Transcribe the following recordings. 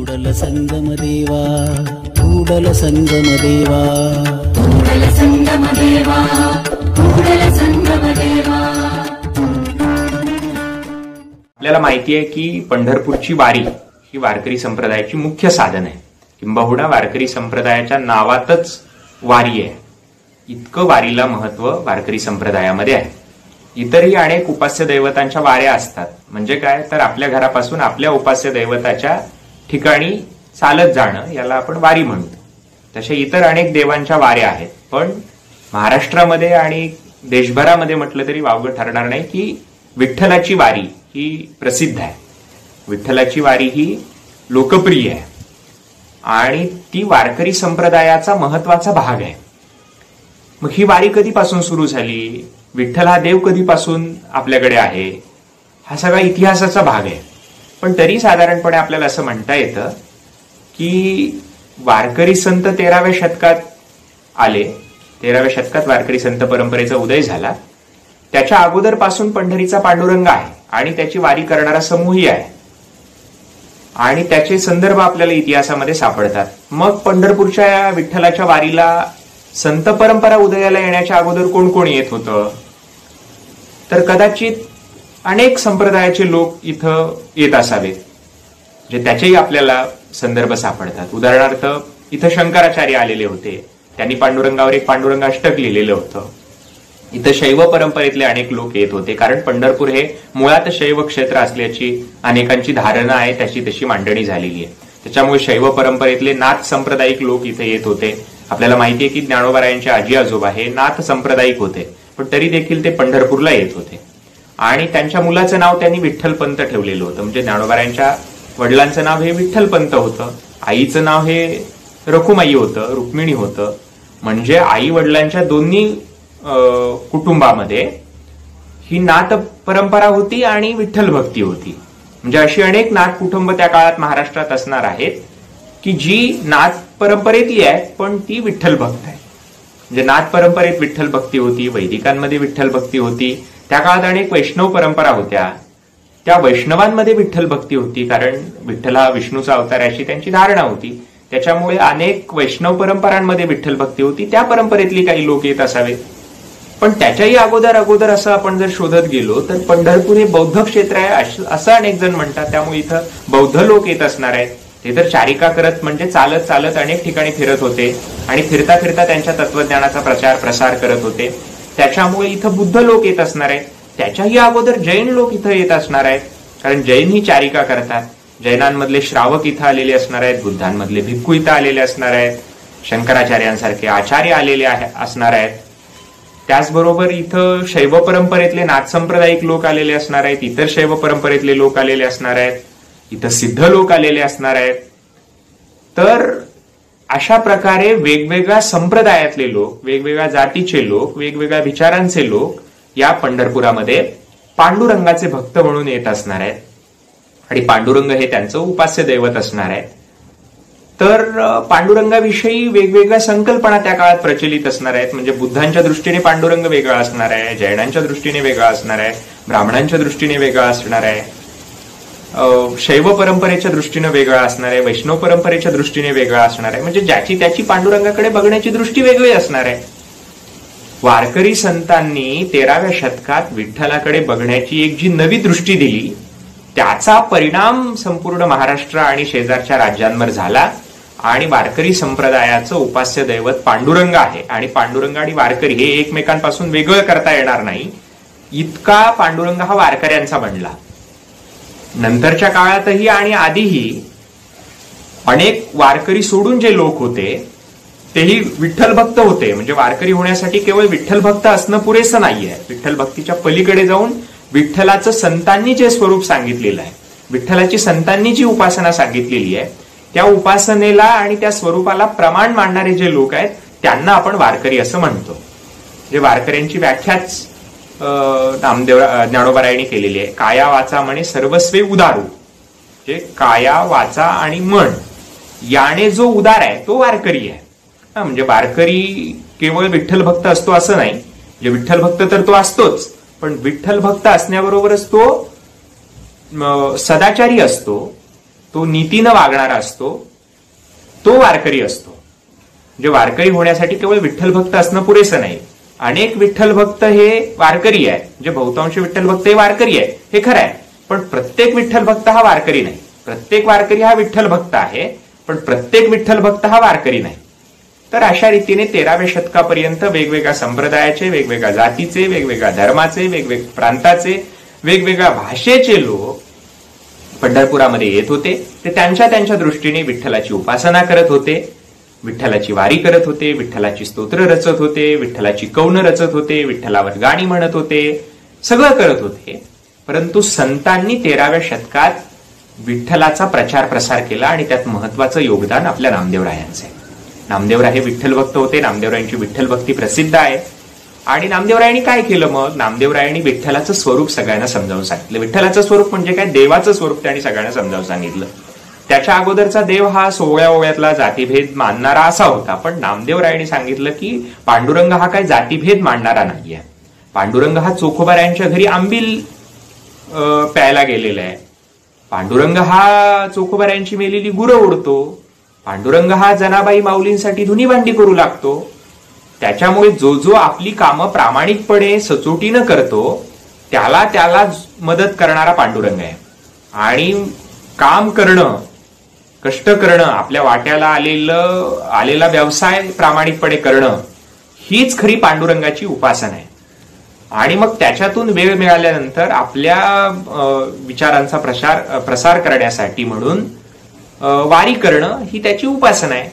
ಕೂಡಲ ಸಂಗಮ ದೇವಾ ಕೂಡಲ ಸಂಗಮ ದೇವಾ ಕೂಡಲ ಸಂಗಮ ದೇವಾ ಕೂಡಲ ಸಂಗಮ ದೇवा। आपल्याला माहिती आहे की पंढरपूरची वारी ही वारकरी संप्रदायाची मुख्य साधन आहे, किंबहुना वारकरी संप्रदायाच्या नावातच वारी आहे, इतकं वारीला महत्व वारकरी संप्रदायामध्ये आहे। इतरही अनेक उपास्य दैवतांच्या वाऱ्या असतात, म्हणजे काय तर आपल्या घरापासून आपल्या उपास्य दैवताच्या ठिकाणी चालत जाणं याला आपण वारी म्हणतो। तसे इतर अनेक देवांच्या वाऱ्या आहेत, पण महाराष्ट्रामध्ये आणि देशभरामध्ये म्हटलं तरी वावगं ठरणार नाही की विठ्ठलाची वारी ही प्रसिद्ध आहे, विठ्ठलाची वारी ही लोकप्रिय आहे आणि ती वारकरी संप्रदायाचा महत्वाचा भाग आहे। मग ही वारी कधीपासून सुरू झाली, विठ्ठल हा देव कधीपासून आपल्याकडे आहे, हा सगळा इतिहासाचा भाग आहे। पण तरी साधारणपणे आपल्याला असं म्हणता येतं की वारकरी संत 13व्या शतकात आले, 13व्या शतकात वारकरी संत परंपरेचा उदय झाला। त्याच्या अगोदरपासून पंढरीचा पांडुरंग आहे आणि त्याची वारी करणारा समूहही आहे आणि त्याचे संदर्भ आपल्याला इतिहासामध्ये सापडतात। मग पंढरपूरच्या विठ्ठलाच्या वारीला संत परंपरा उदयाला येण्याच्या अगोदर कोण कोण येत होतं, तर कदाचित अनेक संप्रदायाचे लोक इथं येत असावेत, जे त्याचेही आपल्याला संदर्भ सापडतात। उदाहरणार्थ इथं शंकराचार्य आलेले होते, त्यांनी पांडुरंगावर एक पांडुरंग अष्टक लिहिलेलं होतं। इथं शैव परंपरेतले अनेक लोक येत होते, कारण पंढरपूर हे मुळात शैव क्षेत्र असल्याची अनेकांची धारणा आहे, त्याची तशी मांडणी झालेली आहे। त्याच्यामुळे शैव परंपरेतले नाथ सांप्रदायिक लोक इथे येत होते। आपल्याला माहिती आहे की ज्ञानोबारायांचे आजी आजोबा हे नाथ सांप्रदायिक होते, पण तरी देखील ते पंढरपूरला येत होते आणि त्यांच्या मुलाचं नाव त्यांनी विठ्ठलपंत ठेवलेलं होतं। म्हणजे ज्ञानोबारायांच्या वडिलांचं नाव हे विठ्ठलपंत होतं, आईचं नाव हे रखुमाई होतं, रुक्मिणी होतं। म्हणजे आई वडिलांच्या दोन्ही कुटुंबामध्ये ही नाथ परंपरा होती आणि विठ्ठल भक्ती होती। म्हणजे अशी अनेक नाथ कुटुंब त्या काळात महाराष्ट्रात असणार आहेत की जी नाथ परंपरेतली आहे पण ती विठ्ठल भक्त आहे। म्हणजे नाथ परंपरेत विठ्ठल भक्ती होती, वैदिकांमध्ये विठ्ठल भक्ती होती, त्या काळात अनेक वैष्णव परंपरा होत्या, त्या वैष्णवांमध्ये विठ्ठल भक्ती होती, कारण विठ्ठल हा विष्णूचा अवतार अशी त्यांची धारणा होती। त्याच्यामुळे अनेक वैष्णव परंपरांमध्ये विठ्ठल भक्ती होती, त्या परंपरेतली काही लोक येत असावेत। पण त्याच्याही अगोदर असं आपण जर शोधत गेलो तर पंढरपूर हे बौद्ध क्षेत्र आहे असं अनेक जण म्हणतात, त्यामुळे इथं बौद्ध लोक येत असणार आहेत। ते तर चारिका करत म्हणजे चालत चालत अनेक ठिकाणी फिरत होते आणि फिरता फिरता त्यांच्या तत्वज्ञानाचा प्रचार प्रसार करत होते, त्याच्यामुळे इथं बुद्ध लोक येत असणार आहेत। त्याच्याही अगोदर जैन लोक इथं येत असणार आहेत, कारण जैन ही चारिका करतात। जैनांमधले श्रावक इथं आलेले असणार आहेत, बुद्धांमधले भिक्खू इथं आलेले असणार आहेत, शंकराचार्यांसारखे आचार्य आलेले असणार आहेत। त्याचबरोबर इथं शैव परंपरेतले नाथ सांप्रदायिक लोक आलेले असणार आहेत, इतर शैव परंपरेतले लोक आलेले असणार आहेत, इथं सिद्ध लोक आलेले असणार आहेत। तर अशा प्रकारे वेगवेगळ्या संप्रदायातले लोक, वेगवेगळ्या जातीचे लोक, वेगवेगळ्या विचारांचे लोक या पंढरपुरामध्ये पांडुरंगाचे भक्त म्हणून येत असणार आहेत आणि पांडुरंग हे त्यांचं उपास्य दैवत असणार आहे। तर पांडुरंगाविषयी वेगवेगळ्या संकल्पना त्या काळात प्रचलित असणार आहेत। म्हणजे बुद्धांच्या दृष्टीने पांडुरंग वेगळा असणार आहे, जैनांच्या दृष्टीने वेगळा असणार आहे, ब्राह्मणांच्या दृष्टीने वेगळा असणार आहे, शैव परंपरेच्या दृष्टीने वेगळा असणार आहे, वैष्णव परंपरेच्या दृष्टीने वेगळा असणार आहे। म्हणजे ज्याची त्याची पांडुरंगाकडे बघण्याची दृष्टी वेगळी असणार आहे। वारकरी संतांनी 13व्या शतकात विठ्ठलाकडे बघण्याची एक जी नवी दृष्टी दिली, त्याचा परिणाम संपूर्ण महाराष्ट्र आणि शेजारच्या राज्यांवर झाला आणि वारकरी संप्रदायाचं उपास्य दैवत पांडुरंग आहे आणि पांडुरंग आणि वारकरी हे एकमेकांपासून वेगळं करता येणार नाही, इतका पांडुरंग हा वारकऱ्यांचा बनला। नंतरच्या काळातही आणि आधीही अनेक वारकरी सोडून जे लोक होते तेही विठ्ठल भक्त होते। म्हणजे वारकरी होण्यासाठी केवळ विठ्ठल भक्त असणं पुरेसं नाहीये, विठ्ठल भक्तीच्या पलीकडे जाऊन विठ्ठलाचं संतांनी जे स्वरूप सांगितलेलं आहे, विठ्ठलाची संतांनी जी उपासना सांगितलेली आहे, त्या उपासनेला आणि त्या स्वरूपाला प्रमाण मानणारे जे लोक आहेत त्यांना आपण वारकरी असं म्हणतो। जे वारकऱ्यांची व्याख्याच ज्ञानोबारायांनी केलेली आहे, काया वाचा म्हणे सर्वस्वे उदारू, जे काया वाचा आणि मन याने जो उदार आहे तो वारकरी आहे। म्हणजे वारकरी केवळ विठ्ठल भक्त असतो असं नाही, जे विठ्ठल भक्त तर तो असतोच, पण विठ्ठल भक्त असण्याबरोबरच तो सदाचारी असतो, तो नीतीनं वागणारा असतो, तो वारकरी असतो. म्हणजे वारकरी होण्यासाठी केवळ विठ्ठल भक्त असणं पुरेसं नाही. अनेक विठ्ठल भक्त हे वारकरी आहे, म्हणजे बहुतांश विठ्ठल भक्त हे वारकरी आहे, हे खरं आहे. पण प्रत्येक विठ्ठल भक्त हा वारकरी नाही. प्रत्येक वारकरी हा विठ्ठल भक्त आहे, पण प्रत्येक विठ्ठल भक्त हा वारकरी नाही. तर अशा रीतीने 13व्या शतकापर्यंत वेगवेगळ्या संप्रदायाचे, वेगवेगळ्या जातीचे, वेगवेगळ्या धर्माचे, वेगवेगळ्या प्रांताचे, वेगवेगळ्या भाषेचे लोक पंढरपुरामध्ये येत होते. ते त्यांच्या त्यांच्या दृष्टीने विठ्ठलाची उपासना करत होते, विठ्ठलाची वारी करत होते, विठ्ठलाची स्तोत्र रचत होते, विठ्ठलाची कौन रचत होते, विठ्ठलावर गाणी म्हणत होते, सगळं करत होते. परंतु संतांनी 13व्या शतकात विठ्ठलाचा प्रचार प्रसार केला आणि त्यात महत्वाचं योगदान आपल्या नामदेवरायांचं आहे. नामदेवराय हे विठ्ठल भक्त होते. नामदेवरायांची विठ्ठल भक्ती प्रसिद्ध आहे. आणि नामदेवरायांनी काय केलं मग? नामदेवरायांनी विठ्ठलाचं स्वरूप सगळ्यांना समजावून सांगितलं. विठ्ठलाचं स्वरूप म्हणजे काय? देवाचं स्वरूप त्यांनी सगळ्यांना समजावून सांगितलं. त्याच्या अगोदरचा देव हा 16व्या ओव्यातला जातीभेद मानणारा असा होता. पण नामदेवरायांनी सांगितलं की पांडुरंग हा काय जातीभेद मांडणारा नाहीये. पांडुरंग हा चोखोबारायांच्या घरी आंबील प्यायला गेलेला आहे. पांडुरंग हा चोखोबारायांची मेलेली गुरं ओढतो. पांडुरंग हा जनाबाई माऊलींसाठी धुनी भांडी करू लागतो. त्याच्यामुळे जो जो आपली कामं प्रामाणिकपणे सचोटीनं करतो त्याला त्याला मदत करणारा पांडुरंग आहे. आणि काम करणं, कष्ट करणं, आपल्या वाट्याला आलेला व्यवसाय प्रामाणिकपणे करणं हीच खरी पांडुरंगाची उपासना आहे. आणि मग त्याच्यातून वेळ मिळाल्यानंतर आपल्या विचारांचा प्रसार करण्यासाठी म्हणून वारी करणं ही त्याची उपासना आहे.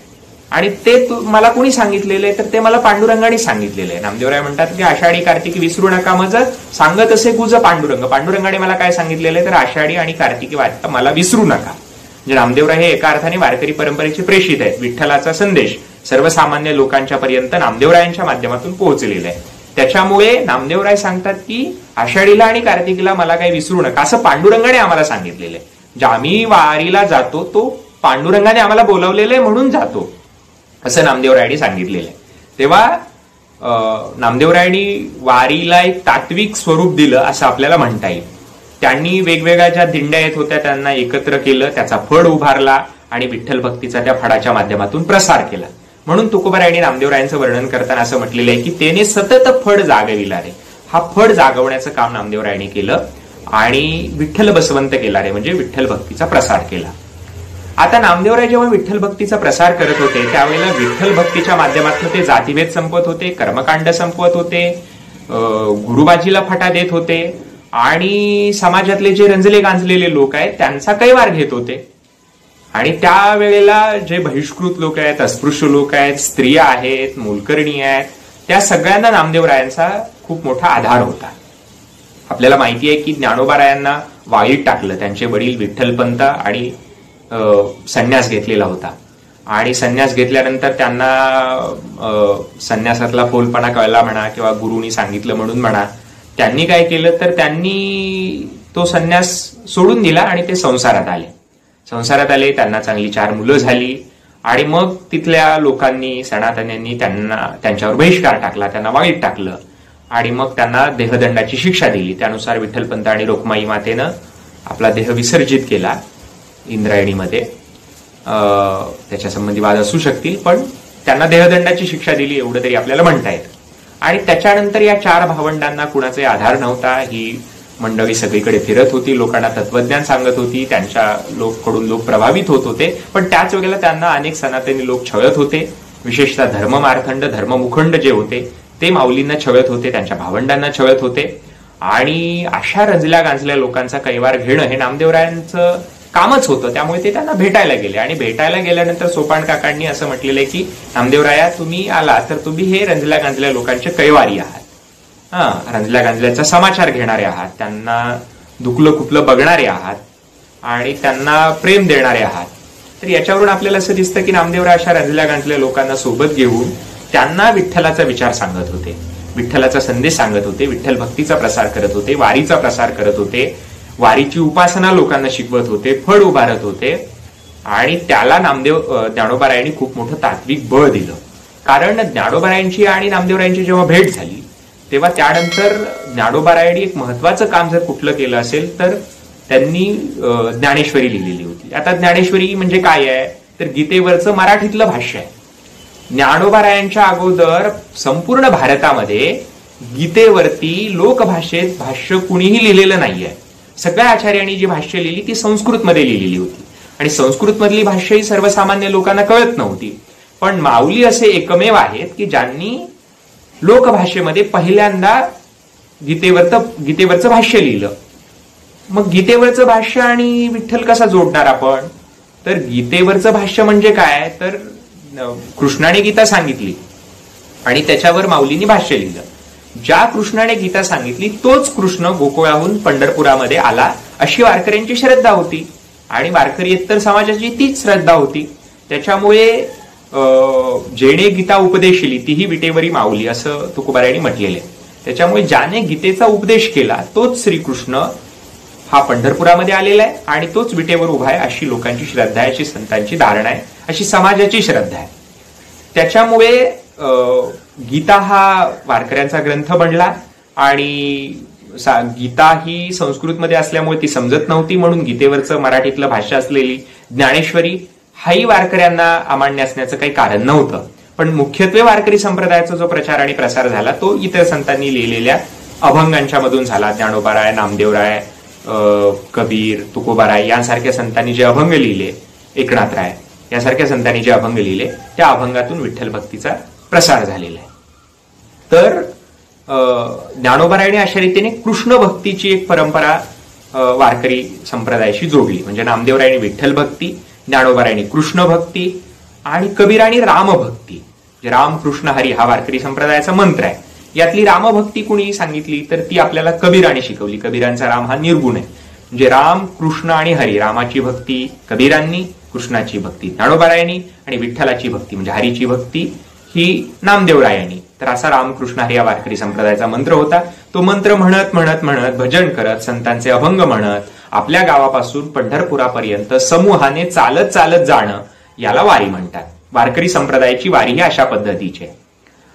आणि ते मला कोणी सांगितलेलं आहे? तर ते मला पांडुरंगाने सांगितलेलं आहे. नामदेवराय म्हणतात की आषाढी कार्तिकी विसरू नका मज, सांगत असे गुज पांडुरंग. पांडुरंगाने मला काय सांगितलेलं आहे? तर आषाढी आणि कार्तिकी वाचता मला विसरू नका. म्हणजे नामदेवराय हे एका अर्थाने वारकरी परंपरेचे प्रेषित आहेत. विठ्ठलाचा संदेश सर्वसामान्य लोकांच्या पर्यंत नामदेवरायांच्या माध्यमातून पोहोचलेला आहे. त्याच्यामुळे नामदेवराय सांगतात की आषाढीला आणि कार्तिकीला मला काही विसरू नका, असं पांडुरंगाने आम्हाला सांगितलेलं आहे. म्हणजे आम्ही वारीला जातो तो पांडुरंगाने आम्हाला बोलावलेलं आहे म्हणून जातो, असं नामदेवरायांनी सांगितलेलं आहे. तेव्हा नामदेवरायांनी वारीला एक तात्विक स्वरूप दिलं असं आपल्याला म्हणता येईल. त्यांनी वेगवेगळ्या ज्या दिंड्या येत होत्या त्यांना एकत्र केलं, त्याचा फड उभारला आणि विठ्ठल भक्तीचा त्या फडाच्या माध्यमातून प्रसार केला. म्हणून तुकोबारायांनी नामदेवरायांचं वर्णन करताना असं म्हटलेलं आहे की त्याने सतत फड जागविला रे. हा फड जागवण्याचं काम नामदेवरायांनी केलं आणि विठ्ठल बसवंत केला रे, म्हणजे विठ्ठल भक्तीचा प्रसार केला. आता नामदेवराय जेव्हा विठ्ठल भक्तीचा प्रसार करत होते त्यावेळेला विठ्ठल भक्तीच्या माध्यमातून ते जातीभेद संपवत होते, कर्मकांड संपवत होते, गुरुबाजीला फटा देत होते आणि समाजातले जे रंजले गांजलेले लोक आहेत त्यांचा कैवार घेत होते. आणि त्यावेळेला जे बहिष्कृत लोक आहेत, अस्पृश्य लोक आहेत, स्त्रिया आहेत, मोलकर्णी आहेत, त्या सगळ्यांना नामदेवरायांचा खूप मोठा आधार होता. आपल्याला माहिती आहे की ज्ञानोबारायांना वाळीत टाकलं. त्यांचे वडील विठ्ठलपंत आणि संन्यास घेतलेला होता. आणि संन्यास घेतल्यानंतर त्यांना संन्यासातला फोलपणा कळला म्हणा किंवा गुरुनी सांगितलं म्हणून म्हणा, त्यांनी काय केलं तर त्यांनी तो संन्यास सोडून दिला आणि ते संसारात आले. त्यांना चांगली 4 मुलं झाली आणि मग तिथल्या लोकांनी, सनातन्यांनी त्यांच्यावर बहिष्कार टाकला, त्यांना वाळीत टाकलं आणि मग त्यांना देहदंडाची शिक्षा दिली. त्यानुसार विठ्ठलपंत आणि रोखमाई मातेनं आपला देह विसर्जित केला इंद्रायणीमध्ये. त्याच्या संबंधी वाद असू शकतील, पण त्यांना देहदंडाची शिक्षा दिली एवढं तरी आपल्याला म्हणता येतं. आणि त्याच्यानंतर या 4 भावंडांना कुणाचे आधार नव्हता. ही मंडळी सगळीकडे फिरत होती, लोकांना तत्वज्ञान सांगत होती, त्यांच्या कडून लोक प्रभावित होत होते. पण त्याच वेळेला त्यांना अनेक सनातनी लोक छळत होते. विशेषतः धर्ममार्तंड, धर्ममुखंड जे होते ते माऊलींना छळत होते, त्यांच्या भावंडांना छळत होते. आणि अशा रंजल्या गांजल्या लोकांचा कैवार घेणं हे नामदेवरायांचं कामच होतं. त्यामुळे ते त्यांना भेटायला गेले आणि भेटायला गेल्यानंतर सोपान काकांनी असं म्हटलेलं आहे की नामदेवराया तुम्ही आला तर तुम्ही हे रंजल्या गांजल्या लोकांचे कैवारी आहात, रंजल्या गांजल्याचा समाचार घेणारे आहात, त्यांना दुखलं खुपलं बघणारे आहात आणि त्यांना प्रेम देणारे आहात. तर याच्यावरून आपल्याला असं दिसतं की नामदेवराय अशा रंजल्या गांजल्या लोकांना सोबत घेऊन त्यांना विठ्ठलाचा विचार सांगत होते, विठ्ठलाचा संदेश सांगत होते, विठ्ठल भक्तीचा प्रसार करत होते, वारीचा प्रसार करत होते, वारीची उपासना लोकांना शिकवत होते, फळ उभारत होते. आणि त्याला ज्ञानोबारायांनी खूप मोठं तात्विक बळ दिलं. कारण ज्ञानोबारायांची आणि नामदेवरायांची जेव्हा भेट झाली तेव्हा त्यानंतर ज्ञानोबारायांनी एक महत्वाचं काम जर कुठलं केलं असेल तर त्यांनी ज्ञानेश्वरी लिहिलेली होती. आता ज्ञानेश्वरी म्हणजे काय आहे तर गीतेवरचं मराठीतलं भाष्य आहे. ज्ञानोबारायांच्या अगोदर संपूर्ण भारतामध्ये गीतेवरती लोकभाषेत भाष्य कुणीही लिहिलेलं नाहीये. सगळ्या आचार्यांनी जी भाष्य लिहिली ती संस्कृतमध्ये लिहिलेली होती आणि संस्कृतमधली भाष्य ही सर्वसामान्य लोकांना कळत नव्हती. पण माऊली असे एकमेव आहेत की ज्यांनी लोकभाषेमध्ये पहिल्यांदा गीतेवरचं भाष्य लिहिलं. मग गीतेवरचं भाष्य आणि विठ्ठल कसा जोडणार आपण? तर गीतेवरचं भाष्य म्हणजे काय तर कृष्णाने गीता सांगितली आणि त्याच्यावर माऊलींनी भाष्य लिहिलं. ज्या कृष्णाने गीता सांगितली तोच कृष्ण गोकुळाहून पंढरपुरामध्ये आला अशी वारकऱ्यांची श्रद्धा होती आणि वारकरीयेतर समाजाची तीच श्रद्धा होती. त्याच्यामुळे जेणे गीता उपदेशिली तीही विटेवरी माऊली असं तुकोबारायांनी म्हटलेले. त्याच्यामुळे ज्याने गीतेचा उपदेश केला तोच श्रीकृष्ण हा पंढरपुरामध्ये आलेला आहे आणि तोच विटेवर उभा आहे अशी लोकांची श्रद्धा आहे, अशी संतांची धारणा आहे, अशी समाजाची श्रद्धा आहे. त्याच्यामुळे गीता हा वारकऱ्यांचा ग्रंथ बनला आणि गीता ही संस्कृतमध्ये असल्यामुळे ती समजत नव्हती म्हणून गीतेवरचं मराठीतलं भाष्य असलेली ज्ञानेश्वरी हाही वारकऱ्यांना अमान्य असण्याचं काही कारण नव्हतं. पण मुख्यत्वे वारकरी संप्रदायाचा जो प्रचार आणि प्रसार झाला तो इतर संतांनी लिहिलेल्या अभंगांच्या मधून झाला. ज्ञानोबाराय, नामदेवराय, कबीर, तुकोबाराय यांसारख्या संतांनी जे अभंग लिहिले, एकनाथराय यासारख्या संतांनी जे अभंग लिहिले त्या अभंगातून विठ्ठल भक्तीचा प्रसार झालेला आहे. तर ज्ञानोबारायने अशा रीतीने कृष्ण भक्तीची एक परंपरा वारकरी संप्रदायाशी जोडली. म्हणजे नामदेवरायने विठ्ठल भक्ती, ज्ञानोबारायने कृष्ण भक्ती आणि कबीराने रामभक्ती. राम कृष्ण हरी हा वारकरी संप्रदायाचा मंत्र आहे. यातली रामभक्ती कुणी सांगितली तर ती आपल्याला कबीराने शिकवली. कबीरांचा राम हा निर्गुण आहे. म्हणजे राम, कृष्ण आणि हरी, रामाची भक्ती कबीरांनी, कृष्णाची भक्ती ज्ञानोबारायांनी आणि विठ्ठलाची भक्ती म्हणजे हरीची भक्ती ही नामदेवरायांनी. तर असा रामकृष्ण हरी या वारकरी संप्रदायाचा मंत्र होता. तो मंत्र म्हणत म्हणत म्हणत भजन करत संतांचे अभंग म्हणत आपल्या गावापासून पंढरपुरापर्यंत समूहाने चालत चालत जाणं याला वारी म्हणतात. वारकरी संप्रदायाची वारी ही अशा पद्धतीची आहे.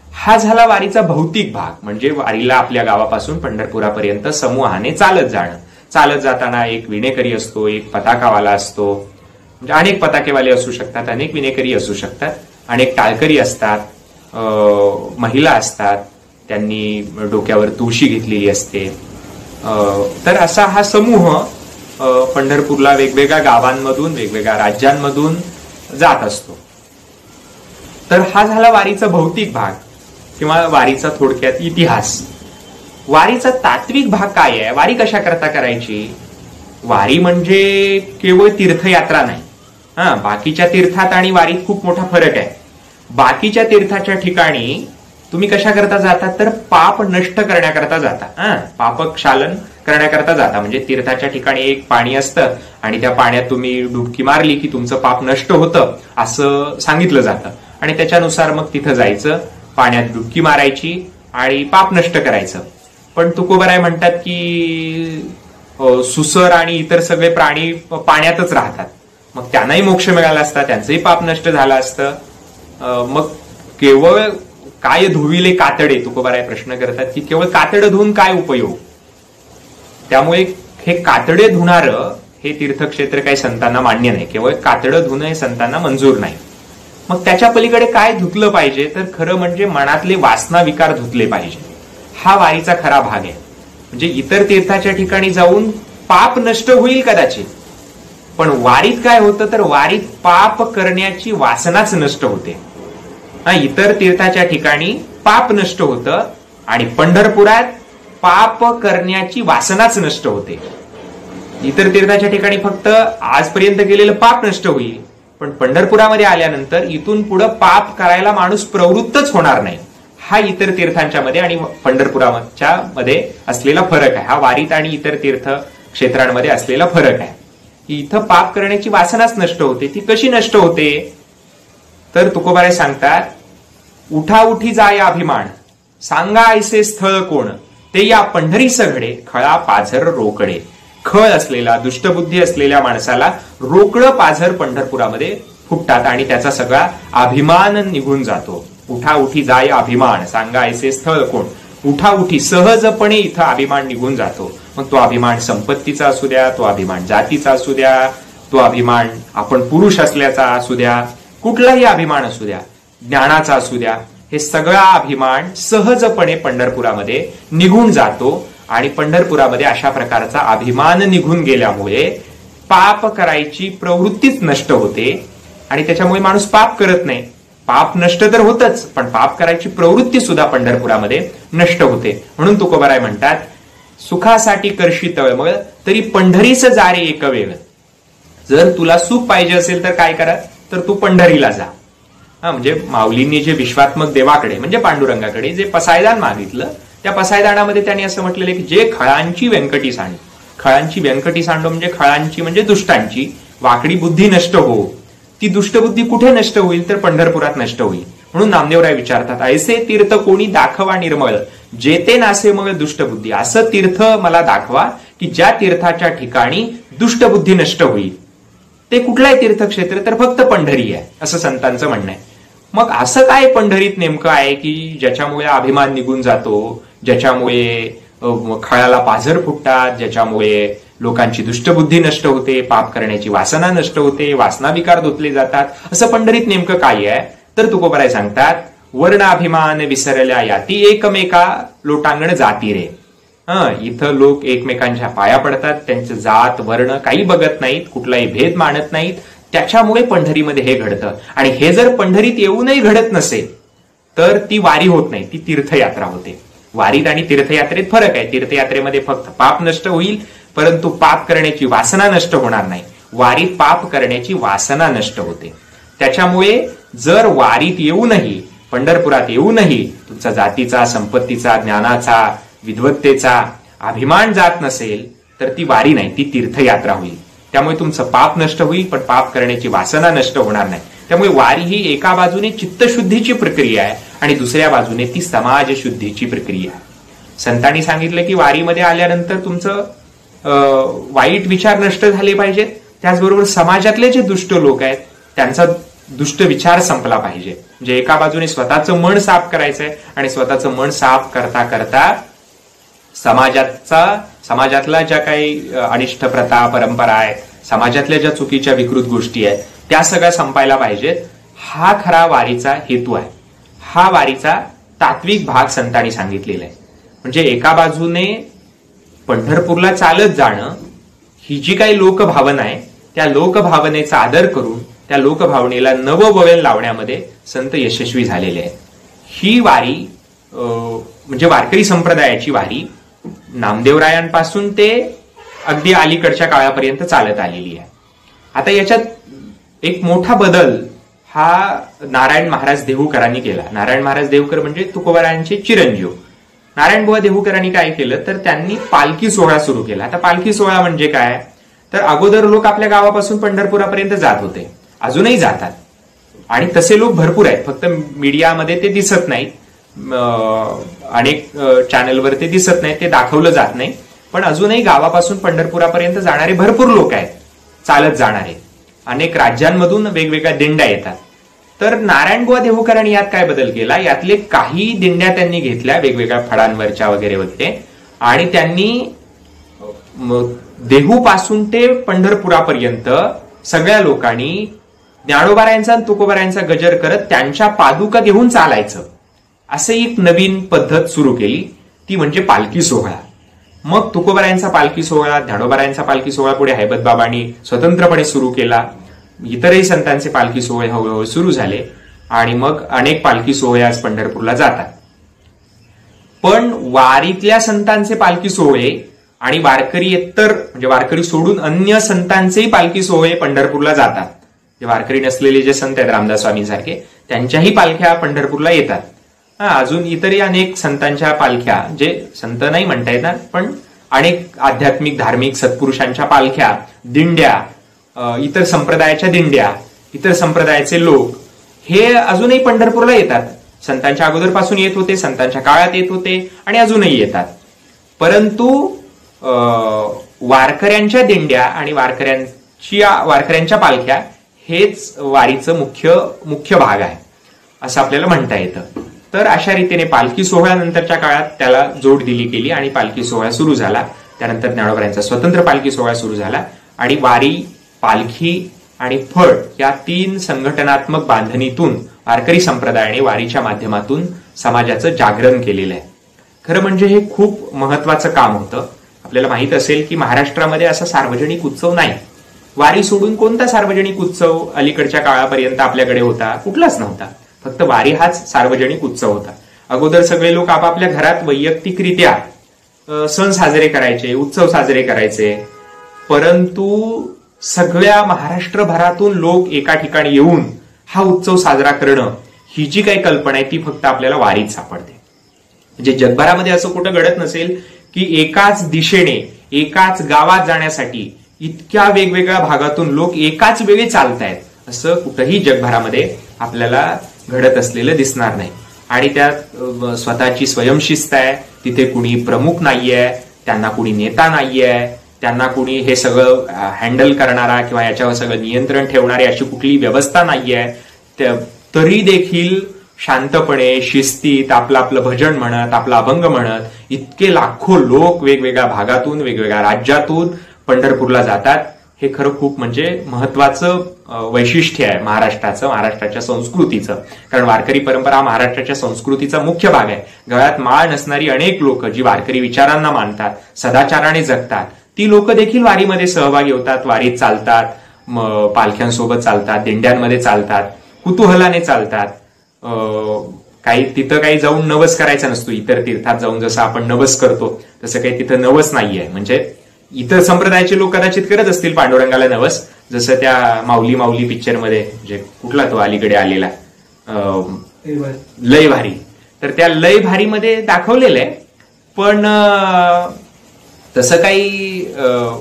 हा झाला वारीचा भौतिक भाग. म्हणजे वारीला आपल्या गावापासून पंढरपुरापर्यंत समूहाने चालत जाणं. चालत जाताना एक विणेकरी असतो, एक पताकावाला असतो, म्हणजे अनेक पताकेवाले असू शकतात, अनेक विणेकरी असू शकतात, अनेक टाळकरी असतात, महिला असतात, त्यांनी डोक्यावर तुळशी घेतलेली असते. तर असा हा समूह पंढरपूरला वेगवेगळ्या गावांमधून वेगवेगळ्या राज्यांमधून जात असतो. तर हा झाला वारीचा भौतिक भाग किंवा वारीचा थोडक्यात इतिहास. वारीचा तात्विक भाग काय आहे? वारी कशा करता करायची? वारी म्हणजे केवळ तीर्थयात्रा नाही. बाकीच्या तीर्थात आणि वारीत खूप मोठा फरक आहे. बाकीच्या तीर्थाच्या ठिकाणी तुम्ही कशा करता जाता तर पाप नष्ट करण्याकरता जाता, पापक्षालन करण्याकरता जाता. म्हणजे तीर्थाच्या ठिकाणी एक पाणी असतं आणि त्या पाण्यात तुम्ही डुबकी मारली की तुमचं पाप नष्ट होतं असं सांगितलं जातं आणि त्याच्यानुसार मग तिथं जायचं, पाण्यात डुबकी मारायची आणि पाप नष्ट करायचं. पण तुकोबाराय म्हणतात की सुसर आणि इतर सगळे प्राणी पाण्यातच राहतात, मग त्यांनाही मोक्ष मिळाला असता, त्यांचंही पाप नष्ट झालं असतं. मग केवळ काय धुविले कातडे, तुकोबाराय प्रश्न करतात की केवळ कातडं धुवून काय उपयोग? त्यामुळे हे कातडे धुणारं हे तीर्थक्षेत्र काही संतांना मान्य नाही. केवळ कातडं धुणं हे संतांना मंजूर नाही. मग त्याच्या पलीकडे काय धुतलं पाहिजे तर खरं म्हणजे मनातले वासना विकार धुतले पाहिजे. हा वारीचा खरा भाग आहे. म्हणजे इतर तीर्थाच्या ठिकाणी जाऊन पाप नष्ट होईल कदाचित, पण वारीत काय होतं तर वारीत पाप करण्याची वासनाच नष्ट होते. इतर तीर्थाच्या ठिकाणी पाप नष्ट होतं आणि पंढरपुरात पाप करण्याची वासनाच नष्ट होते. इतर तीर्थाच्या ठिकाणी फक्त आजपर्यंत केलेलं पाप नष्ट होईल, पण पंढरपुरामध्ये आल्यानंतर इथून पुढे पाप करायला माणूस प्रवृत्तच होणार नाही. हा इतर तीर्थांच्या मध्ये आणि पंढरपुराच्या मध्ये असलेला फरक आहे. हा वारीत आणि इतर तीर्थ क्षेत्रांमध्ये असलेला फरक आहे. इथं पाप करण्याची वासनाच नष्ट होते. ती कशी नष्ट होते तर तुकोबाराय सांगतात, उठा उठी जाय अभिमान, सांगा ऐसे स्थळ कोण, ते या पंढरीस घडे, खळा पाझर रोकडे. खळ असलेला दुष्टबुद्धी असलेल्या माणसाला रोकडं पाझर पंढरपुरामध्ये फुटतात आणि त्याचा सगळा अभिमान निघून जातो. उठा उठी जाय अभिमान, सांगा ऐसे स्थळ कोण. उठा उठी सहजपणे इथं अभिमान निघून जातो. मग तो अभिमान संपत्तीचा असू द्या, तो अभिमान जातीचा असू द्या, तो अभिमान आपण पुरुष असल्याचा असू द्या, कुठलाही अभिमान असू द्या, ज्ञानाचा असू द्या, हे सगळा अभिमान सहजपणे पंढरपुरामध्ये निघून जातो. आणि पंढरपुरामध्ये अशा प्रकारचा अभिमान निघून गेल्यामुळे पाप करायची प्रवृत्तीच नष्ट होते आणि त्याच्यामुळे माणूस पाप करत नाही. पाप नष्ट तर होतच, पण पाप करायची प्रवृत्ती सुद्धा पंढरपुरामध्ये नष्ट होते. म्हणून तुकोबाराय म्हणतात, सुखासाठी करशी तळमळ तरी पंढरीच जा रे एक वेळ. जर तुला सुख पाहिजे असेल तर काय करा, तर तू पंढरीला जा. म्हणजे माऊलींनी जे विश्वात्मक देवाकडे म्हणजे पांडुरंगाकडे जे पसायदान मागितलं, त्या पसायदानामध्ये त्यांनी असं म्हटलेलं की जे खळांची व्यंकटी सांड, खळांची व्यंकटी सांडो म्हणजे खळांची म्हणजे दुष्टांची वाकडी बुद्धी नष्ट हो. ती दुष्टबुद्धी कुठे नष्ट होईल, तर पंढरपुरात नष्ट होईल. म्हणून नामदेवराय विचारतात, ऐसे तीर्थ कोणी दाखवा निर्मळ जेते नासे मग दुष्टबुद्धी. असं तीर्थ मला दाखवा की ज्या तीर्थाच्या ठिकाणी दुष्टबुद्धी नष्ट होईल. ते कुठलंही तीर्थक्षेत्र, तर फक्त पंढरी आहे असं संतांचं म्हणणं आहे. मग असं काय पंढरीत नेमकं आहे की ज्याच्यामुळे अभिमान निघून जातो, ज्याच्यामुळे खळाला पाझर फुटतात, ज्याच्यामुळे लोकांची दुष्टबुद्धी नष्ट होते, पाप करण्याची वासना नष्ट होते, वासना विकार धुतले जातात. असं पंढरीत नेमकं काय आहे, तर तुकोबाराय सांगतात, वर्ण अभिमान विसरल्या याती एकमेका लोटांगण जाती रे. इथं लोक एकमेकांच्या पाया पडतात, त्यांचं जात वर्ण काही बघत नाहीत, कुठलाही भेद मानत नाहीत. त्याच्यामुळे पंढरीमध्ये हे घडतं. आणि हे जर पंढरीत येऊनही घडत नसेल तर ती वारी होत नाही, ती तीर्थयात्रा होते. वारीत आणि तीर्थयात्रेत फरक आहे. तीर्थयात्रेमध्ये फक्त पाप नष्ट होईल, परंतु पाप करण्याची वासना नष्ट होणार नाही. वारीत पाप करण्याची वासना नष्ट होते. त्याच्यामुळे जर वारीत येऊनही, पंढरपुरात येऊनही तुमचा जातीचा, संपत्तीचा, ज्ञानाचा, विद्वत्तेचा अभिमान जात नसेल तर ती वारी नाही, ती तीर्थयात्रा होईल. त्यामुळे तुमचं पाप नष्ट होईल, पण पाप करण्याची वासना नष्ट होणार नाही. त्यामुळे वारी ही एका बाजूने चित्तशुद्धीची प्रक्रिया आहे आणि दुसऱ्या बाजूने ती समाज शुद्धीची प्रक्रिया आहे. संतांनी सांगितलं की वारीमध्ये आल्यानंतर तुमचं वाईट विचार नष्ट झाले पाहिजेत, त्याचबरोबर समाजातले जे दुष्ट लोक आहेत त्यांचा दुष्ट विचार संपला पाहिजे. म्हणजे एका बाजूने स्वतःचं मन साफ करायचंय आणि स्वतःचं मन साफ करता करता समाजातल्या ज्या काही अनिष्ट प्रथा, परंपरा आहेत, समाजातल्या ज्या चुकीच्या विकृत गोष्टी आहेत, त्या सगळ्या संपायला पाहिजेत. हा खरा वारीचा हेतू आहे. हा वारीचा तात्विक भाग संतांनी सांगितलेला आहे. म्हणजे एका बाजूने पंढरपूरला चालत जाणं ही जी काही लोकभावना आहे, त्या लोकभावनेचा आदर करून त्या लोकभावनेला नववळण लावण्यामध्ये संत यशस्वी झालेले आहेत. ही वारी म्हणजे वारकरी संप्रदायाची वारी नामदेवरायांपासून ते अगदी अलीकडच्या काळापर्यंत चालत आलेली आहे. आता याच्यात एक मोठा बदल हा नारायण महाराज देहूकरांनी केला. नारायण महाराज देहूकर म्हणजे तुकोबारायांचे चिरंजीव. नारायणबुवा देहूकरांनी काय केलं, तर त्यांनी पालखी सोहळा सुरू केला. आता पालखी सोहळा म्हणजे काय, तर अगोदर लोक आपल्या गावापासून पंढरपुरापर्यंत जात होते, अजूनही जातात आणि तसे लोक भरपूर आहेत. फक्त मीडियामध्ये ते दिसत नाहीत, अनेक चॅनलवर ते दिसत नाही, ते दाखवलं जात नाही. पण अजूनही गावापासून पंढरपुरापर्यंत जाणारे भरपूर लोक आहेत, चालत जाणारे. अनेक राज्यांमधून वेगवेगळ्या दिंड्या येतात. तर नारायणबुवा देहूकरांनी यात काय बदल केला, यातले काही दिंड्या त्यांनी घेतल्या वेगवेगळ्या फळांवरच्या वगैरे वगैरे, आणि त्यांनी देहूपासून ते पंढरपुरापर्यंत सगळ्या लोकांनी ज्ञानोबारायांचा आणि तुकोबारायांचा गजर करत त्यांच्या पादुका घेऊन चालायचं, असं एक नवीन पद्धत सुरू केली. ती म्हणजे पालखी सोहळा. मग तुकोबारायांचा पालखी सोहळा, ज्ञानोबारायांचा पालखी सोहळा पुढे हैबतबाबांनी स्वतंत्रपणे सुरू केला. इतरही संतांचे पालखी सोहळे हळूहळू सुरू झाले आणि मग अनेक पालखी सोहळे आज पंढरपूरला जातात. पण वारीतल्या संतांचे पालखी सोहळे आणि वारकरीतर म्हणजे वारकरी सोडून अन्य संतांचेही पालखी सोहळे पंढरपूरला जातात. जे वारकरी नसलेले जे संत आहेत रामदास स्वामींसारखे, त्यांच्याही पालख्या पंढरपूरला येतात. अजून इतरही अनेक संतांच्या पालख्या, जे संत नाही म्हणता येतात पण अनेक आध्यात्मिक धार्मिक सत्पुरुषांच्या पालख्या, दिंड्या, इतर संप्रदायाच्या दिंड्या, इतर संप्रदायाचे लोक हे अजूनही पंढरपूरला येतात. संतांच्या अगोदरपासून येत होते, संतांच्या काळात येत होते आणि अजूनही येतात. परंतु वारकऱ्यांच्या दिंड्या आणि वारकऱ्यांच्या पालख्या हेच वारीचं मुख्य भाग आहे असं आपल्याला म्हणता येतं. तर अशा रीतीने पालखी सोहळ्यानंतरच्या काळात त्याला जोड दिली गेली आणि पालखी सोहळा सुरू झाला. त्यानंतर ज्ञानोबारायांचा स्वतंत्र पालखी सोहळा सुरू झाला आणि वारी पालखी आणि फळ या 3 संघटनात्मक बांधणीतून वारकरी संप्रदायाने वारीच्या माध्यमातून समाजाचं जागरण केलेलं आहे. खरं म्हणजे हे खूप महत्वाचं काम होतं. आपल्याला माहित असेल की महाराष्ट्रामध्ये असा सार्वजनिक उत्सव नाही. वारी सोडून कोणता सार्वजनिक उत्सव अलीकडच्या काळापर्यंत आपल्याकडे होता? कुठलाच नव्हता. फक्त वारी हाच सार्वजनिक उत्सव होता. अगोदर सगळे लोक आपापल्या घरात वैयक्तिकरित्या सण साजरे करायचे, उत्सव साजरे करायचे. परंतु सगळ्या महाराष्ट्रभरातून लोक एका ठिकाणी येऊन हा उत्सव साजरा करणं ही जी काही कल्पना आहे ती फक्त आपल्याला वारीत सापडते. म्हणजे जगभरामध्ये असं कुठं घडत नसेल की एकाच दिशेने एकाच गावात जाण्यासाठी इतक्या वेगवेगळ्या भागातून लोक एकाच वेळी चालतायत, असं कुठंही जगभरामध्ये आपल्याला घडत असलेलं दिसणार नाही. आणि त्यात स्वतःची स्वयंशिस्त आहे. तिथे कुणी प्रमुख नाहीये, त्यांना कुणी नेता नाहीये, त्यांना कुणी हे सगळं हँडल करणारा किंवा याच्यावर सगळं नियंत्रण ठेवणारी अशी कुठली व्यवस्था नाहीये. तरी देखील शांतपणे शिस्तीत आपलं आपलं भजन म्हणत, आपला अभंग म्हणत इतके लाखो लोक वेगवेगळ्या भागातून वेगवेगळ्या राज्यातून पंढरपूरला जातात. हे खरं खूप म्हणजे महत्वाचं वैशिष्ट्य आहे महाराष्ट्राचं, महाराष्ट्राच्या संस्कृतीचं. कारण वारकरी परंपरा हा महाराष्ट्राच्या संस्कृतीचा मुख्य भाग आहे. गळ्यात माळ नसणारी अनेक लोक जी वारकरी विचारांना मानतात, सदाचाराने जगतात, ती लोक देखील वारीमध्ये सहभागी होतात, वारीत चालतात, पालख्यांसोबत चालतात, दिंड्यांमध्ये चालतात, कुतूहलाने चालतात. तिथं काही जाऊन नवस करायचा नसतो. इतर तीर्थात जाऊन जसं आपण नवस करतो तसं काही तिथं नवस नाहीये. म्हणजे इतर संप्रदायाचे लोक कदाचित करत असतील पांडुरंगाला नवस, जसं त्या माऊली माऊली पिक्चरमध्ये, म्हणजे कुठला तो अलीकडे आलेला लय भारी, तर त्या लय भारीमध्ये दाखवलेलं आहे. पण तसं काही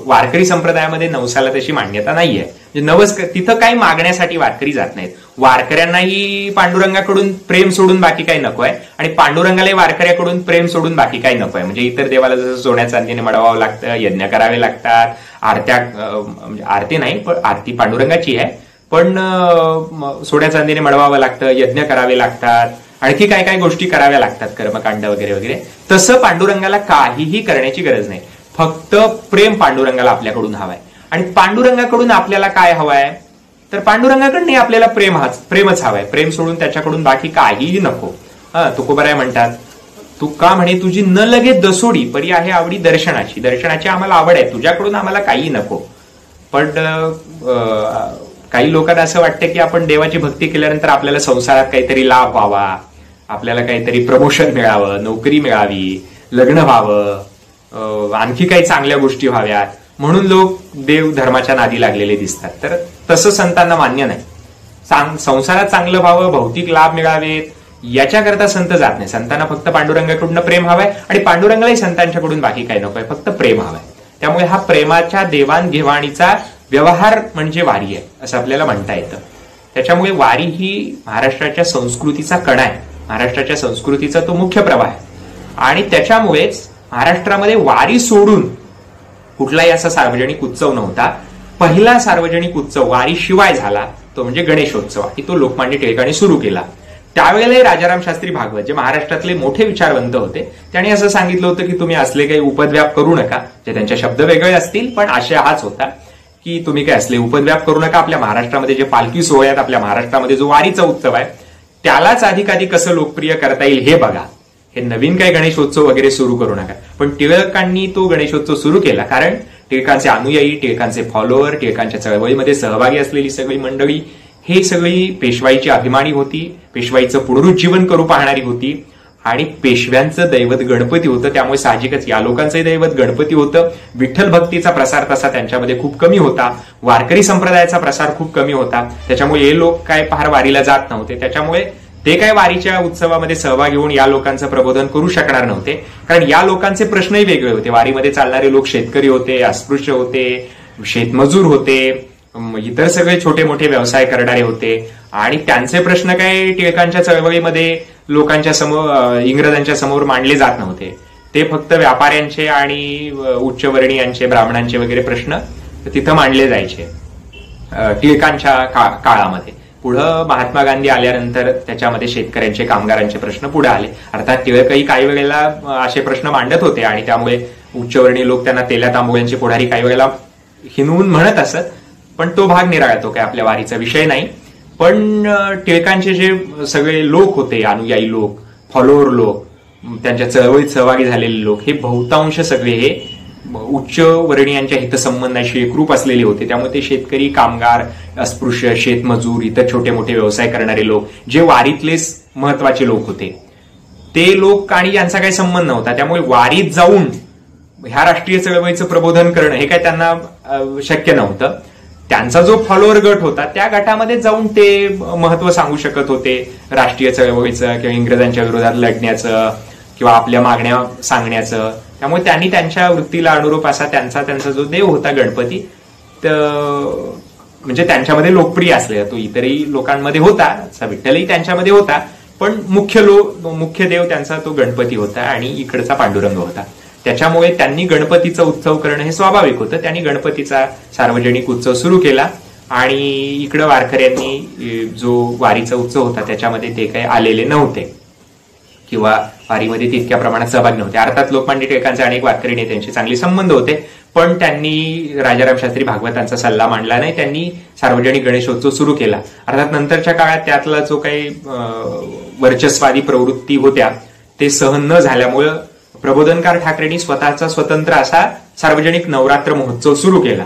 वारकरी संप्रदायामध्ये नवसाला तशी मान्यता नाहीये. म्हणजे नवस तिथं काही मागण्यासाठी वारकरी जात नाहीत. वारकऱ्यांनाही पांडुरंगाकडून प्रेम सोडून बाकी काही नकोय आणि पांडुरंगालाही वारकऱ्याकडून प्रेम सोडून बाकी काही नकोय. म्हणजे इतर देवाला जसं सोन्या चांदीने मडवावं लागतं, यज्ञ करावे लागतात, आरत्या, म्हणजे आरती नाही पण आरती पांडुरंगाची आहे, पण सोन्या चांदीने मडवावं लागतं, यज्ञ करावे लागतात, आणखी काय काय गोष्टी कराव्या लागतात, कर्मकांड वगैरे वगैरे. तसं पांडुरंगाला काहीही करण्याची गरज नाही. फक्त प्रेम पांडुरंगाला आपल्याकडून हवाय. आणि पांडुरंगाकडून आपल्याला काय हवंय? तर पांडुरंगाकडनं आपल्याला प्रेमच हवाय. प्रेम सोडून त्याच्याकडून बाकी काहीही नको. तुकोबराय म्हणतात, तू का म्हणे तुझी न लगे दसोडी परी आहे आवडी दर्शनाची. दर्शनाची आम्हाला आवड आहे, तुझ्याकडून आम्हाला काही नको. पण काही लोकांना असं वाटतं की आपण देवाची भक्ती केल्यानंतर आपल्याला संसारात काहीतरी लाभ व्हावा, आपल्याला काहीतरी प्रमोशन मिळावं, नोकरी मिळावी, लग्न व्हावं, आणखी काही चांगल्या गोष्टी व्हाव्यात, म्हणून लोक देव धर्माच्या नादी लागलेले दिसतात. तर तसं संतांना मान्य नाही. संसारात चांगलं व्हावं, भौतिक लाभ मिळावेत याच्याकरता संत जात नाही. संतांना फक्त पांडुरंगाकडून प्रेम हवंय आणि पांडुरंगालाही संतांच्याकडून बाकी काही नकोय, फक्त प्रेम हवंय. त्यामुळे हा प्रेमाच्या देवाणघेवाणीचा व्यवहार म्हणजे वारी आहे असं आपल्याला म्हणता येतं. त्याच्यामुळे वारी ही महाराष्ट्राच्या संस्कृतीचा कणा आहे, महाराष्ट्राच्या संस्कृतीचा तो मुख्य प्रवाह आहे. आणि त्याच्यामुळेच महाराष्ट्रामध्ये वारी सोडून कुठलाही असा सार्वजनिक उत्सव नव्हता. पहिला सार्वजनिक उत्सव वारी शिवाय झाला तो म्हणजे गणेशोत्सव, आणि तो लोकमान्य टिळकांनी सुरू केला. त्यावेळेलाही राजाराम शास्त्री भागवत जे महाराष्ट्रातले मोठे विचारवंत होते त्यांनी असं सांगितलं होतं की तुम्ही असले काही उपद्व्याप करू नका. जे त्यांचे शब्द वेगळे असतील पण आशय हाच होता की तुम्ही काय असले उपद्व्याप करू नका. आपल्या महाराष्ट्रामध्ये जे पालखी सोहळ्यात, आपल्या महाराष्ट्रामध्ये जो वारीचा उत्सव आहे त्यालाच अधिकाधिक कसं लोकप्रिय करता येईल हे बघा. हे नवीन काही गणेशोत्सव वगैरे सुरू करू नका. पण टिळकांनी तो गणेशोत्सव सुरू केला कारण टिळकांचे अनुयायी, टिळकांचे फॉलोअर, टिळकांच्या चळवळीमध्ये सहभागी असलेली सगळी मंडळी हे सगळी पेशवाईची अभिमानी होती, पेशवाईचं पुनरुज्जीवन करू पाहणारी होती. आणि पेशव्यांचं दैवत गणपती होतं, त्यामुळे साहजिकच या लोकांचंही दैवत गणपती होतं. विठ्ठल भक्तीचा प्रसार तसा त्यांच्यामध्ये खूप कमी होता, वारकरी संप्रदायाचा प्रसार खूप कमी होता. त्याच्यामुळे हे लोक काय फार वारीला जात नव्हते. त्याच्यामुळे ते काय वारीच्या उत्सवामध्ये सहभागी होऊन या लोकांचं प्रबोधन करू शकणार नव्हते, कारण या लोकांचे प्रश्नही वेगळे होते. वारीमध्ये चालणारे लोक शेतकरी होते, अस्पृश्य होते, शेतमजूर होते, इतर सगळे छोटे मोठे व्यवसाय करणारे होते. आणि त्यांचे प्रश्न काय टिळकांच्या चळवळीमध्ये लोकांच्या समोर, इंग्रजांच्या समोर मांडले जात नव्हते. ते फक्त व्यापाऱ्यांचे आणि उच्चवर्णीयांचे, ब्राह्मणांचे वगैरे प्रश्न तिथं मांडले जायचे टिळकांच्या काळामध्ये. पुढं महात्मा गांधी आल्यानंतर त्याच्यामध्ये शेतकऱ्यांचे, कामगारांचे प्रश्न पुढे आले. अर्थात टिळकही काही वेळेला असे प्रश्न मांडत होते आणि त्यामुळे उच्चवर्णीय लोक त्यांना तेल्या तांबोळ्यांचे पुढारी काही वेळेला हिनवून म्हणत असत. पण तो भाग निराळा, तो काय आपल्या वारीचा विषय नाही. पण टिळकांचे जे सगळे लोक होते, अनुयायी लोक, फॉलोअर लोक, त्यांच्या चळवळीत सहभागी झालेले लोक, हे बहुतांश सगळे हे उच्च वर्णीयांच्या हितसंबंधाशी एकरूप असलेले होते. त्यामुळे ते शेतकरी, कामगार, अस्पृश्य, शेतमजूर, इतर छोटे मोठे व्यवसाय करणारे लोक, जे वारीतले महत्वाचे लोक होते, ते लोक आणि यांचा काही संबंध नव्हता. त्यामुळे वारीत जाऊन ह्या राष्ट्रीय चळवळीचं प्रबोधन करणं हे काय त्यांना शक्य नव्हतं. त्यांचा जो फॉलोअर गट होता त्या गटामध्ये जाऊन ते महत्व सांगू शकत होते राष्ट्रीय चळवळीचं किंवा इंग्रजांच्या विरोधात लढण्याचं किंवा आपल्या मागण्या सांगण्याचं. त्यामुळे त्यांनी त्यांच्या वृत्तीला अनुरूप असा त्यांचा जो देव होता गणपती, म्हणजे त्यांच्यामध्ये लोकप्रिय असलेला, तो इतरही लोकांमध्ये होता, विठ्ठलही त्यांच्यामध्ये होता, पण मुख्य देव त्यांचा तो गणपती होता आणि इकडचा पांडुरंग होता. त्याच्यामुळे त्यांनी गणपतीचा उत्सव करणं हे स्वाभाविक होतं. त्यांनी गणपतीचा सार्वजनिक उत्सव सुरू केला आणि इकडं वारकऱ्यांनी जो वारीचा उत्सव होता त्याच्यामध्ये ते काही आलेले नव्हते किंवा वारीमध्ये तितक्या प्रमाणात सहभाग नव्हते. अर्थात लोकमान्य टिळकांचे अनेक वारकरी नेत्यांशी चांगले संबंध होते, पण त्यांनी राजाराम शास्त्री भागवतांचा सल्ला मांडला नाही. त्यांनी सार्वजनिक गणेशोत्सव सुरू केला. अर्थात नंतरच्या काळात त्यातला जो काही वर्चस्वादी प्रवृत्ती होत्या ते सहन न झाल्यामुळं प्रबोधनकार ठाकरेंनी स्वतःचा स्वतंत्र असा सार्वजनिक नवरात्र महोत्सव सुरू केला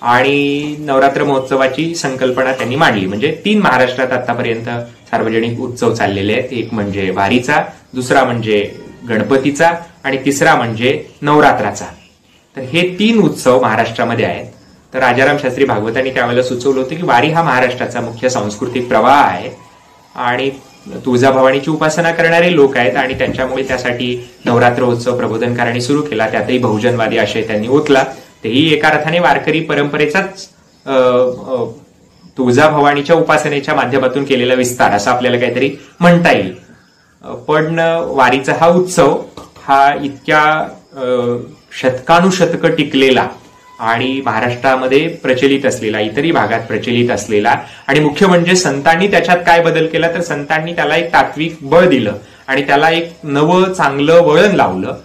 आणि नवरात्र महोत्सवाची संकल्पना त्यांनी मांडली. म्हणजे 3 महाराष्ट्रात आतापर्यंत सार्वजनिक उत्सव चाललेले आहेत. एक म्हणजे वारीचा, दुसरा म्हणजे गणपतीचा आणि तिसरा म्हणजे नवरात्राचा. तर हे 3 उत्सव महाराष्ट्रामध्ये आहेत. तर राजाराम शास्त्री भागवतांनी त्यावेळेला सुचवलं होतं की वारी हा महाराष्ट्राचा मुख्य सांस्कृतिक प्रवाह आहे आणि तुळजाभवानीची उपासना करणारे लोक आहेत आणि त्यांच्यामुळे त्यासाठी नवरात्र उत्सव प्रबोधनकारांनी सुरू केला. त्यातही बहुजनवादी आशय त्यांनी ओतला. तेही एका अर्थाने वारकरी परंपरेचाच तुळजाभवानीच्या उपासनेच्या माध्यमातून केलेला विस्तार असं आपल्याला काहीतरी म्हणता येईल. पण वारीचा हा उत्सव हा इतक्या शतकानुशतकं टिकलेला आणि महाराष्ट्रामध्ये प्रचलित असलेला, इतरही भागात प्रचलित असलेला, आणि मुख्य म्हणजे संतांनी त्याच्यात काय बदल केला तर संतांनी त्याला एक तात्विक बळ दिलं आणि त्याला एक नवं चांगलं वळण लावलं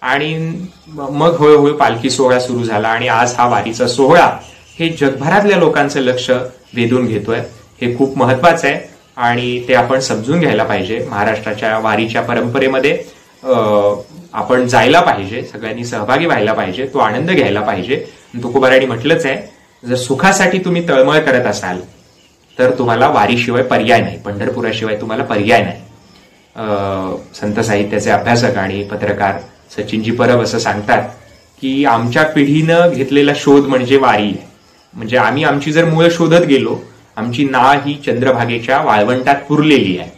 आणि मग हळूहळू पालखी सोहळा सुरू झाला आणि आज हा वारीचा सोहळा हे जगभरातल्या लोकांचं लक्ष वेधून घेतोय. हे खूप महत्वाचं आहे आणि ते आपण समजून घ्यायला पाहिजे. महाराष्ट्राच्या वारीच्या परंपरेमध्ये आपण जायला पाहिजे, सगळ्यांनी सहभागी व्हायला पाहिजे, तो आनंद घ्यायला पाहिजे. तुकोबारायांनी म्हटलंच आहे, जर सुखासाठी तुम्ही तळमळ करत असाल तर तुम्हाला वारीशिवाय पर्याय नाही, पंढरपुराशिवाय तुम्हाला पर्याय नाही. संत साहित्याचे अभ्यासक आणि पत्रकार सचिनजी परब असं सांगतात की आमच्या पिढीनं घेतलेला शोध म्हणजे वारी आहे. म्हणजे आम्ही आमची जर मूळ शोधत गेलो, आमची नाळ ही चंद्रभागेच्या वाळवंटात पुरलेली आहे.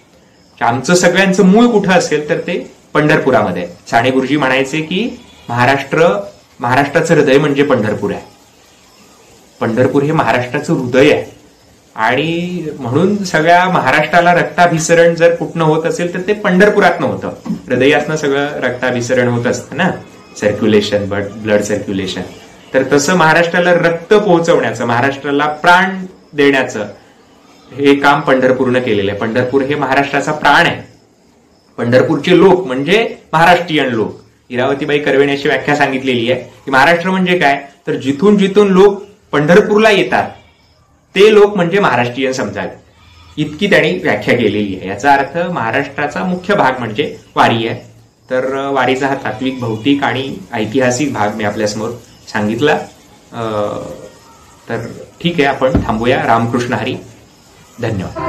आमचं सगळ्यांचं मूळ कुठं असेल तर ते पंढरपुरामध्ये. साने गुरुजी म्हणायचे की महाराष्ट्राचं हृदय म्हणजे पंढरपूर आहे. पंढरपूर हे महाराष्ट्राचं हृदय आहे आणि म्हणून सगळ्या महाराष्ट्राला रक्ताभिसरण जर कुठनं होत असेल तर ते पंढरपुरातनं होतं. हृदयातनं सगळं रक्ताभिसरण होत असतं ना, सर्क्युलेशन, ब्लड सर्क्युलेशन. तर तसं महाराष्ट्राला रक्त पोहोचवण्याचं, महाराष्ट्राला प्राण देण्याचं हे काम पंढरपूरनं केलेलं आहे. पंढरपूर हे महाराष्ट्राचा प्राण आहे. पंढरपूरचे लोक म्हणजे महाराष्ट्रीयन लोक. इरावतीबाई कर्वेने अशी व्याख्या सांगितलेली आहे की महाराष्ट्र म्हणजे काय तर जिथून जिथून लोक पंढरपूरला येतात ते लोक म्हणजे महाराष्ट्रीयन समजावे, इतकी त्यांनी व्याख्या केलेली आहे. याचा अर्थ महाराष्ट्राचा मुख्य भाग म्हणजे वारी आहे. तर वारीचा हा तात्विक, भौतिक आणि ऐतिहासिक भाग मी आपल्यासमोर सांगितला. तर ठीक आहे, आपण थांबूया. रामकृष्ण हरी. धन्यवाद.